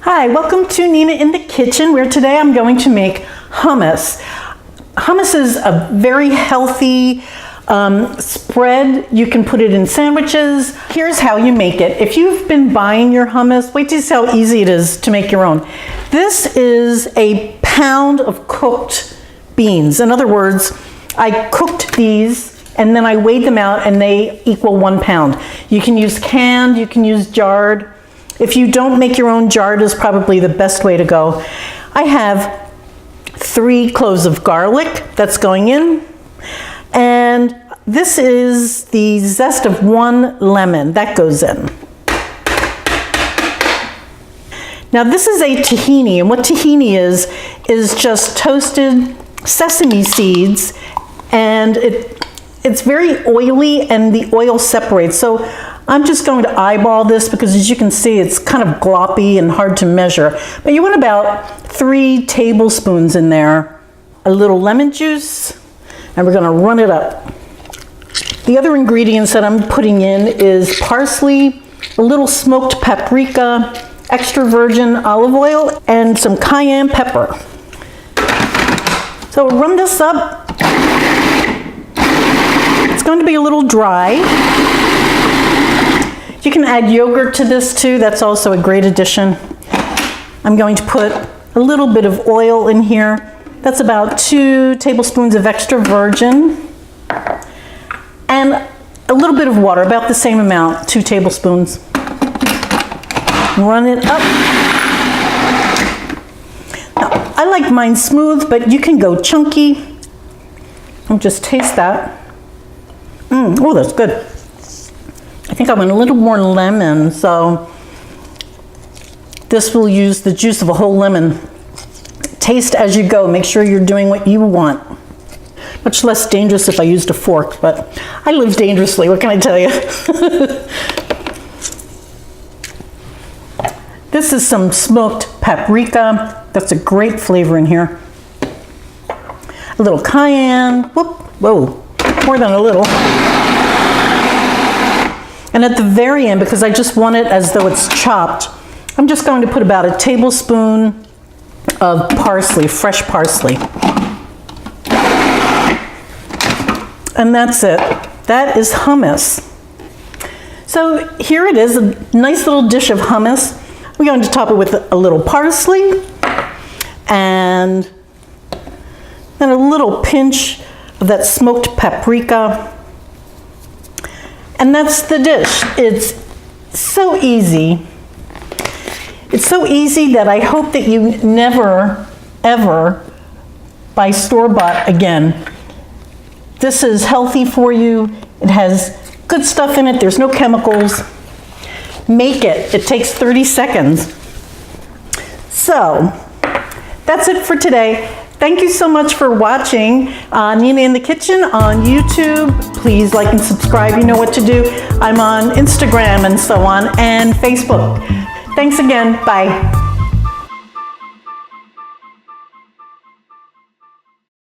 Hi, welcome to Nina in the Kitchen, where today I'm going to make hummus. Hummus is a very healthy spread. You can put it in sandwiches. Here's how you make it. If you've been buying your hummus, wait till you see how easy it is to make your own. This is a pound of cooked beans. In other words, I cooked these and then I weighed them out and they equal 1 pound. You can use canned, you can use jarred. If you don't make your own, jarred is probably the best way to go. I have 3 cloves of garlic that's going in, and this is the zest of 1 lemon that goes in. Now this is a tahini, and what tahini is just toasted sesame seeds, and it's very oily and the oil separates. So I'm just going to eyeball this because, as you can see, it's kind of gloppy and hard to measure. But you want about 3 tablespoons in there, a little lemon juice, and we're going to run it up. The other ingredients that I'm putting in is parsley, a little smoked paprika, extra virgin olive oil, and some cayenne pepper. So we'll run this up. It's going to be a little dry. You can add yogurt to this too, that's also a great addition. I'm going to put a little bit of oil in here. That's about 2 tablespoons of extra virgin. And a little bit of water, about the same amount, 2 tablespoons. Run it up. Now, I like mine smooth, but you can go chunky. And just taste that. Oh, that's good. I think I want a little more lemon, so this will use the juice of a whole lemon. Taste as you go. Make sure you're doing what you want. Much less dangerous if I used a fork, but I live dangerously, what can I tell you? This is some smoked paprika. That's a great flavor in here. A little cayenne. Whoop, whoa, more than a little. And at the very end, because I just want it as though it's chopped, I'm just going to put about a tablespoon of parsley, fresh parsley. And that's it. That is hummus. So here it is, a nice little dish of hummus. We're going to top it with a little parsley and then a little pinch of that smoked paprika. And that's the dish. It's so easy. It's so easy that I hope that you never, ever buy store-bought again. This is healthy for you. It has good stuff in it. There's no chemicals. Make it. It takes 30 seconds. So, that's it for today. Thank you so much for watching Nina in the Kitchen on YouTube. Please like and subscribe. You know what to do. I'm on Instagram and so on, and Facebook. Thanks again. Bye.